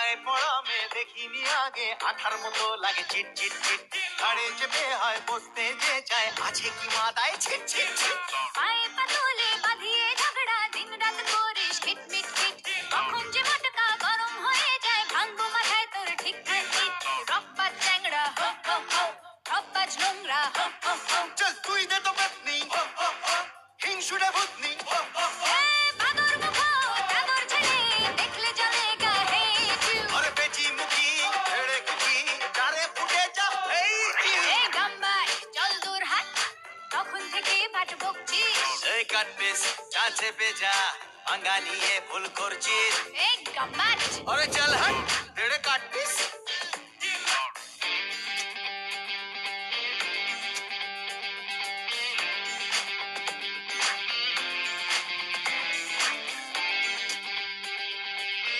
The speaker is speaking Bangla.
গায়ে পড়া মেয়ে দেখিনি আগে, আঠার মতো লাগে চিট চিট চিট। ঘাড়ে চেপে হয় বসতে যে চায়, আছে কি মাথায় ছিট ছিট ছিট। পায়ে পাতলে বাঁধিয়ে ঝগড়া, দিন রাত করিস খিটমিট খিট। কখন যে মটকা গরম হয়ে যায়, ভাঙবো মাথায় তোর ঠিক ঠিক ঠিক। রব্বাজ চ্যাংড়া হো হো হো, রব্বাজ নোংরা হো হো হো। চল তুই দে তো পেতনি, হিংসুড়ে ভূতনি। বাদর মুখো চাদর ছেড়ে দেখলে চলে গা হে জিউ। আরে বেচি মুখি ছেড়ে কুকি, চারে ফুটে যা এই জিউ। এই গাম্বাই চল দূর হাট, তখন থেকে ভাট বকছিস। এই কাট পিস চা চেপে যা, ভাঙা নিয়ে ভুল করছিস। এই গাম্বাট আরে চল হাট, তেড়ে কাট পিস